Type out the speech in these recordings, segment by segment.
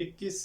21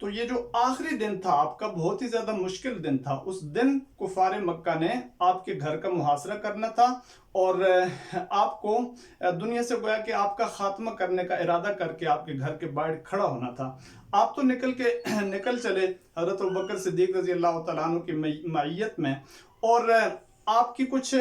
تو یہ جو آخری دن تھا آپ کا بہت ہی زیادہ مشکل دن تھا. اس دن کفار مکہ نے آپ کے گھر کا محاصرہ کرنا تھا اور آپ کو دنیا سے گویا کہ آپ کا خاتمہ کرنے کا ارادہ کر کے آپ کے گھر کے باہر کھڑا ہونا تھا. آپ تو نکل چلے حضرت ابوبکر صدیق رضی اللہ تعالیٰ عنہ کی معیت میں، اور آپ کی کچھ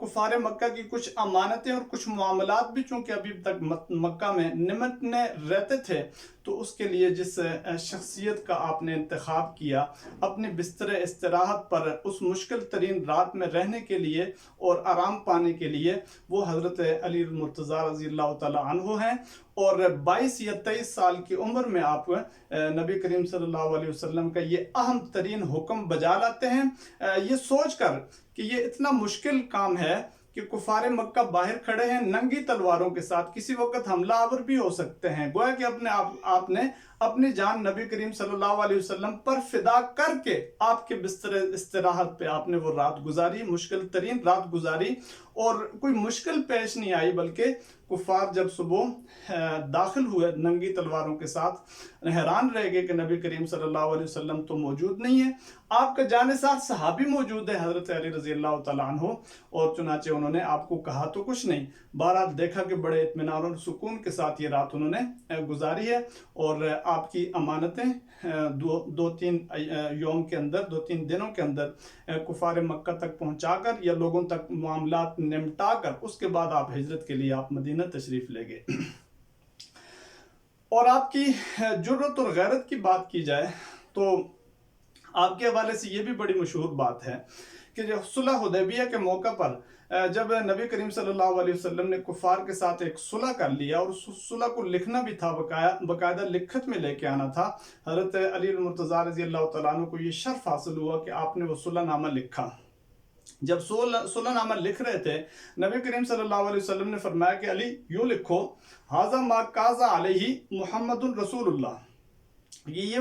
کفار مکہ کی کچھ امانتیں اور کچھ معاملات بھی چونکہ ابھی تک مکہ میں نمٹنے رہتے تھے، تو اس کے لیے جس شخصیت کا آپ نے انتخاب کیا اپنے بستر استراحت پر اس مشکل ترین رات میں رہنے کے لیے اور آرام پانے کے لیے، وہ حضرت علی المرتضیٰ رضی اللہ تعالیٰ عنہ ہیں. اور 22 یا 23 سال کی عمر میں آپ نبی کریم صلی اللہ علیہ وسلم کا یہ اہم ترین حکم بجا لاتے ہیں، یہ سوچ کر کہ یہ اتنا مشکل کام ہے کہ کفار مکہ باہر کھڑے ہیں ننگی تلواروں کے ساتھ، کسی وقت حملہ آور بھی ہو سکتے ہیں. گویا کہ آپ نے اپنی جان نبی کریم صلی اللہ علیہ وسلم پر فدا کر کے آپ کے بستر استراحت پہ آپ نے وہ رات گزاری، مشکل ترین رات گزاری، اور کوئی مشکل پیش نہیں آئی، بلکہ کفار جب صبح داخل ہوئے ننگی تلواروں کے ساتھ حیران رہ گئے کہ نبی کریم صلی اللہ علیہ وسلم تو موجود نہیں ہے. آپ کا جانثار صحابی موجود ہے حضرت علی رضی اللہ تعالیٰ عنہ، اور چنانچہ انہوں نے آپ کو کہا تو کچھ نہیں، بہرحال دیکھا کہ بڑے اطمینان اور سکون کے ساتھ یہ رات انہوں نے گزاری ہے، اور آپ کی امانتیں دو تین یوم کے اندر، 2-3 دنوں کے اندر کفار مکہ تک پہنچا کر یا لوگوں تک معاملات نمٹا کر اس کے بعد آپ ہجرت کے لیے آپ مدینہ تشریف لے گئے. اور آپ کی جرت اور غیرت کی بات کی جائے تو آپ کے حوالے سے یہ بھی بڑی مشہور بات ہے کہ جو صلح حدیبیہ کے موقع پر جب نبی کریم صلی اللہ علیہ وسلم نے کفار کے ساتھ ایک صلح کر لیا، اور اس صلح کو لکھنا بھی تھا، باقاعدہ لکھت میں لے کے آنا تھا، حضرت علی المرتضیٰ رضی اللہ تعالیٰ عنہ کو یہ شرف حاصل ہوا کہ آپ نے وہ صلح نامہ لکھا. جب صلح نامہ لکھ رہے تھے، نبی کریم صلی اللہ علیہ وسلم نے فرمایا کہ علی یوں لکھو، ھذا ما قاض علیہ محمد رسول اللہ، یہ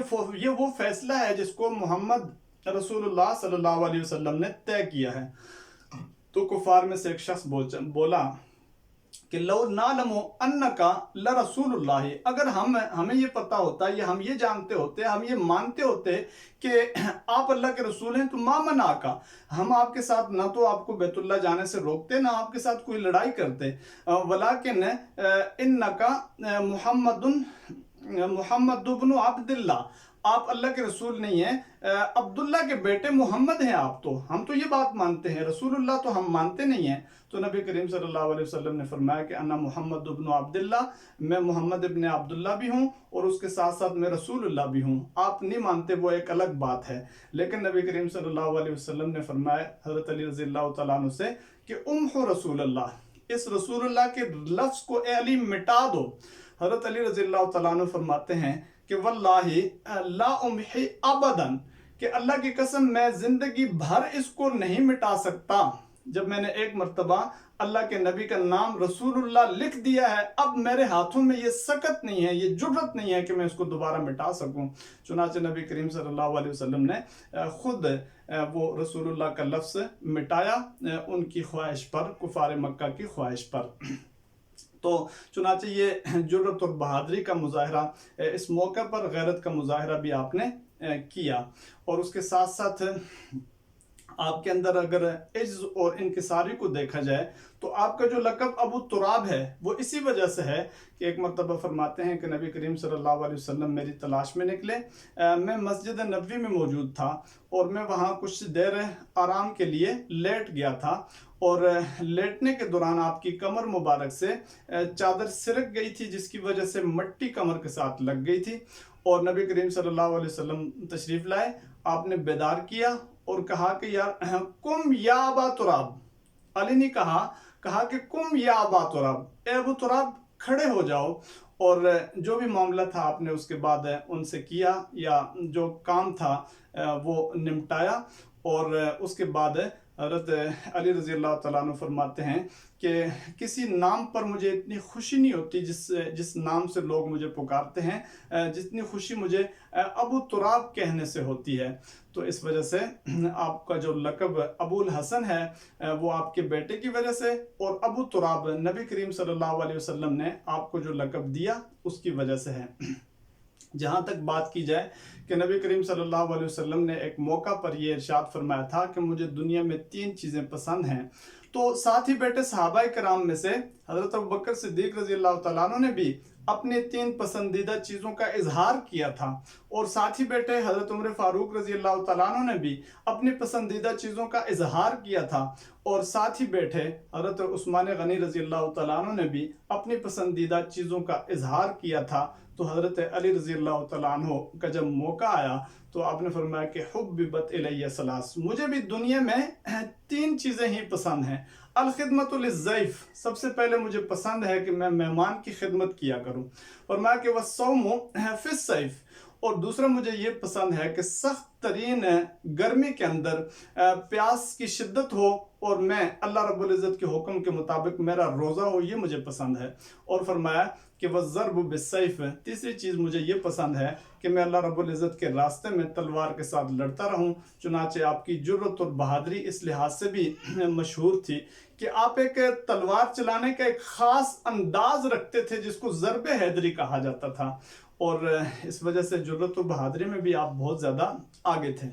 وہ فیصلہ ہے جس کو محمد رسول اللہ صلی اللہ علیہ وسلم نے طے کیا ہے. تو کفار میں سے ایک شخص بولا کہ لو نعلم انک لرسول اللہ، اگر ہمیں یہ پتا ہوتا، یا ہم یہ جانتے ہوتے، ہم یہ مانتے ہوتے کہ آپ اللہ کے رسول ہیں، تو ما منعک، ہم آپ کے ساتھ نہ تو آپ کو بیت اللہ جانے سے روکتے، نہ آپ کے ساتھ کوئی لڑائی کرتے، ولیکن انک محمد بن عبد اللہ، آپ اللہ کے رسول نہیں ہیں، عبداللہ کے بیٹے محمد ہیں آپ، تو ہم تو یہ بات مانتے ہیں، رسول اللہ تو ہم مانتے نہیں ہیں. تو نبی کریم صلی اللہ علیہ وسلم نے فرمایا کہ انا محمد ابن عبداللہ، میں محمد ابن عبداللہ بھی ہوں اور اس کے ساتھ ساتھ میں رسول اللہ بھی ہوں. آپ نہیں مانتے وہ ایک الگ بات ہے، لیکن نبی کریم صلی اللہ علیہ وسلم نے فرمایا حضرت علی رضی اللہ تعالیٰ عنہ سے کہ امحو رسول اللہ، اس رسول اللہ کے لفظ کو اے علی مٹا دو. حضرت علی رضی اللہ تعالیٰ عنہ فرماتے ہیں کہ واللہ لا امحی ابدا، کہ اللہ کی قسم میں زندگی بھر اس کو نہیں مٹا سکتا. جب میں نے ایک مرتبہ اللہ کے نبی کا نام رسول اللہ لکھ دیا ہے، اب میرے ہاتھوں میں یہ سکت نہیں ہے، یہ جرت نہیں ہے کہ میں اس کو دوبارہ مٹا سکوں. چنانچہ نبی کریم صلی اللہ علیہ وسلم نے خود وہ رسول اللہ کا لفظ مٹایا ان کی خواہش پر، کفار مکہ کی خواہش پر. تو چنانچہ یہ جرت اور بہادری کا مظاہرہ، اس موقع پر غیرت کا مظاہرہ بھی آپ نے کیا. اور اس کے ساتھ ساتھ آپ کے اندر اگر عجز اور انکساری کو دیکھا جائے تو آپ کا جو لقب ابو تراب ہے وہ اسی وجہ سے ہے کہ ایک مرتبہ فرماتے ہیں کہ نبی کریم صلی اللہ علیہ وسلم میری تلاش میں نکلے، میں مسجد نبوی میں موجود تھا اور میں وہاں کچھ دیر آرام کے لیے لیٹ گیا تھا، اور لیٹنے کے دوران آپ کی کمر مبارک سے چادر سرک گئی تھی، جس کی وجہ سے مٹی کمر کے ساتھ لگ گئی تھی. اور نبی کریم صلی اللہ علیہ وسلم تشریف لائے، آپ نے بیدار کیا اور کہا کہ یار کم یا ابا تراب، علی نے کہا کہ کم یا ابا تراب، اے ابو تراب کھڑے ہو جاؤ. اور جو بھی معاملہ تھا آپ نے اس کے بعد ان سے کیا، یا جو کام تھا وہ نمٹایا. اور اس کے بعد حضرت علی رضی اللہ تعالیٰ عنہ فرماتے ہیں کہ کسی نام پر مجھے اتنی خوشی نہیں ہوتی جس نام سے لوگ مجھے پکارتے ہیں، جتنی خوشی مجھے ابو تراب کہنے سے ہوتی ہے. تو اس وجہ سے آپ کا جو لقب ابو الحسن ہے وہ آپ کے بیٹے کی وجہ سے، اور ابو تراب نبی کریم صلی اللہ علیہ وسلم نے آپ کو جو لقب دیا اس کی وجہ سے ہے. جہاں تک بات کی جائے کہ نبی کریم صلی اللہ علیہ وسلم نے ایک موقع پر یہ ارشاد فرمایا تھا کہ مجھے دنیا میں 3 چیزیں پسند ہیں، تو ساتھ ہی بیٹھے صحابہ کرام میں سے حضرت ابوبکر صدیق رضی اللہ تعالیٰ عنہ نے بھی اپنے 3 پسندیدہ چیزوں کا اظہار کیا تھا، اور ساتھ ہی بیٹھے حضرت عمر فاروق رضی اللہ تعالیٰ عنہ نے بھی اپنی پسندیدہ چیزوں کا اظہار کیا تھا، اور ساتھ ہی بیٹھے حضرت عثمان غنی رضی اللہ تعالیٰ عنہ نے بھی اپنی پسندیدہ چیزوں کا اظہار کیا تھا۔ تو حضرت علی رضی اللہ تعالیٰ عنہ کا جب موقع آیا تو آپ نے فرمایا کہ حببت الی ثلاث، مجھے بھی دنیا میں 3 چیزیں ہی پسند ہیں۔ الخدمت للضیف، سب سے پہلے مجھے پسند ہے کہ میں مہمان کی خدمت کیا کروں، فرمایا کہ والصوم فی الصیف، اور دوسرا مجھے یہ پسند ہے کہ سخت ترین گرمی کے اندر پیاس کی شدت ہو اور میں اللہ رب العزت کے حکم کے مطابق میرا روزہ ہو، یہ مجھے پسند ہے۔ اور فرمایا کہ والضرب بالسیف، تیسری چیز مجھے یہ پسند ہے کہ میں اللہ رب العزت کے راستے میں تلوار کے ساتھ لڑتا رہوں۔ چنانچہ آپ کی جرت اور بہادری اس لحاظ سے بھی مشہور تھی کہ آپ ایک تلوار چلانے کا ایک خاص انداز رکھتے تھے جس کو ضرب حیدری کہا جاتا تھا، اور اس وجہ سے جرت و بہادری میں بھی آپ بہت زیادہ آگے تھے۔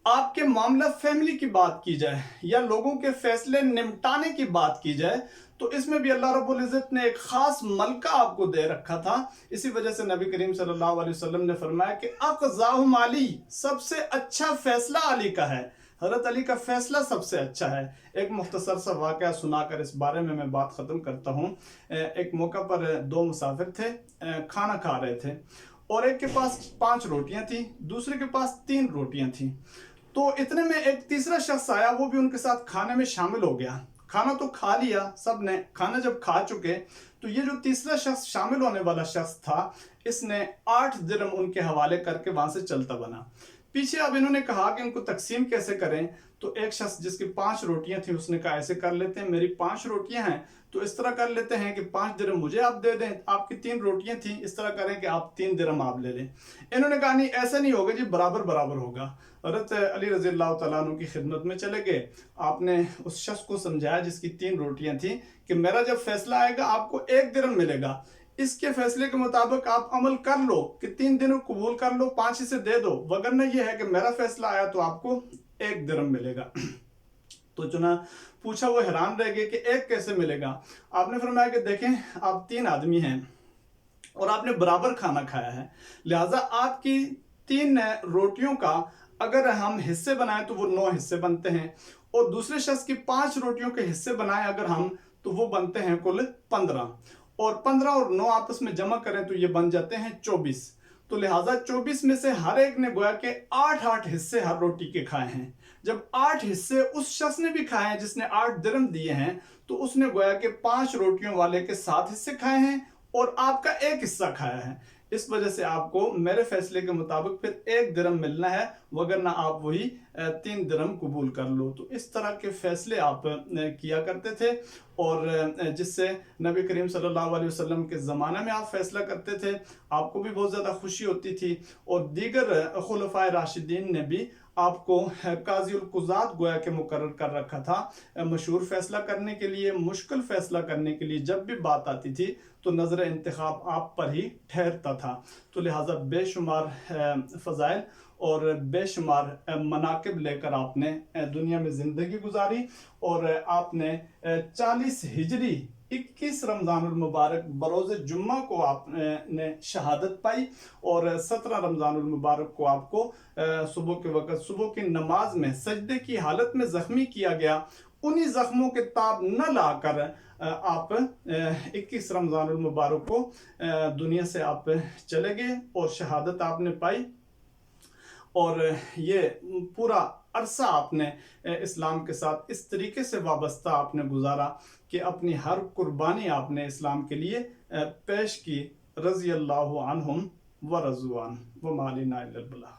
آپ کے معاملہ فیملی کی بات کی جائے یا لوگوں کے فیصلے نمٹانے کی بات کی جائے تو اس میں بھی اللہ رب العزت نے ایک خاص ملکہ آپ کو دے رکھا تھا۔ اسی وجہ سے نبی کریم صلی اللہ علیہ وسلم نے فرمایا کہ اقضاہم علی، سب سے اچھا فیصلہ علی کا ہے، حضرت علی کا فیصلہ سب سے اچھا ہے۔ ایک مختصر سا واقعہ سنا کر اس بارے میں بات ختم کرتا ہوں۔ ایک موقع پر 2 مسافر تھے، کھانا کھا رہے تھے، اور ایک کے پاس 5 روٹیاں تھیں، دوسرے کے پاس 3 روٹیاں تھیں۔ تو اتنے میں ایک تیسرا شخص آیا، وہ بھی ان کے ساتھ کھانے میں شامل ہو گیا۔ کھانا تو کھا لیا سب نے، کھانا جب کھا چکے تو یہ جو تیسرا شخص شامل ہونے والا شخص تھا، اس نے 8 درہم ان کے حوالے کر کے وہاں سے چلتا بنا۔ پیچھے اب انہوں نے کہا کہ ان کو تقسیم کیسے کریں، تو ایک شخص جس کی 5 روٹیاں تھیں اس نے کہا ایسے کر لیتے ہیں، میری 5 روٹیاں ہیں تو اس طرح کر لیتے ہیں کہ 5 درہم مجھے آپ دے دیں، آپ کی 3 روٹیاں تھیں، اس طرح کریں کہ آپ 3 درہم آپ لے لیں۔ انہوں نے کہا نہیں ایسا نہیں ہوگا جی، برابر برابر ہوگا۔ حضرت علی رضی اللہ تعالیٰ عنہ کی خدمت میں چلے گئے، آپ نے اس شخص کو سمجھایا جس کی 3 روٹیاں تھیں کہ میرا جب فیصلہ آئے گا آپ کو 1 درہم ملے گا، اس کے فیصلے کے مطابق آپ عمل کر لو کہ 3 دنوں قبول کر لو، 5 اسے دے دو، وگرنہ یہ ہے کہ میرا فیصلہ آیا تو آپ کو 1 درہم ملے گا۔ تو چنا پوچھا، وہ حیران رہ گئے کہ 1 کیسے ملے گا؟ آپ نے فرمایا کہ دیکھیں آپ 3 آدمی ہیں اور آپ نے برابر کھانا کھایا ہے، لہٰذا آپ کی 3 روٹیوں کا اگر ہم حصے بنائیں تو وہ 9 حصے بنتے ہیں، اور دوسرے شخص کی 5 روٹیوں کے حصے بنائیں اگر ہم تو وہ بنتے ہیں کل 15، اور 15 اور 9 آپس میں جمع کریں تو یہ بن جاتے ہیں 24۔ تو لہٰذا 24 میں سے ہر ایک نے گویا کہ 8 حصے ہر روٹی کے کھائے ہیں۔ جب 8 حصے اس شخص نے بھی کھائے ہیں جس نے 8 درہم دیے ہیں، تو اس نے گویا کہ 5 روٹیوں والے کے 7 حصے کھائے ہیں اور آپ کا 1 حصہ کھایا ہے۔ اس وجہ سے آپ کو میرے فیصلے کے مطابق پھر 1 درہم ملنا ہے، وگرنہ آپ وہی 3 درہم قبول کر لو۔ تو اس طرح کے فیصلے آپ کیا کرتے تھے، اور جس سے نبی کریم صلی اللہ علیہ وسلم کے زمانے میں آپ فیصلہ کرتے تھے، آپ کو بھی بہت زیادہ خوشی ہوتی تھی، اور دیگر خلفائے راشدین نے بھی آپ کو قاضی القضات گویا کہ مقرر کر رکھا تھا، مشہور فیصلہ کرنے کے لیے، مشکل فیصلہ کرنے کے لیے۔ جب بھی بات آتی تھی تو نظر انتخاب آپ پر ہی ٹھہرتا تھا۔ تو لہٰذا بے شمار فضائل اور بے شمار مناقب لے کر آپ نے دنیا میں زندگی گزاری، اور آپ نے 40 ہجری 21 رمضان المبارک بروز جمعہ کو آپ نے شہادت پائی، اور 17 رمضان المبارک کو آپ کو صبح کے وقت صبح کی نماز میں سجدے کی حالت میں زخمی کیا گیا۔ انہی زخموں کے تاب نہ لا کر آپ 21 رمضان المبارک کو دنیا سے آپ چلے گئے اور شہادت آپ نے پائی، اور یہ پورا عرصہ آپ نے اسلام کے ساتھ اس طریقے سے وابستہ آپ نے گزارا کہ اپنی ہر قربانی آپ نے اسلام کے لیے پیش کی۔ رضی اللہ عنہم ورضوا عنہ وما علینا الا البلاغ۔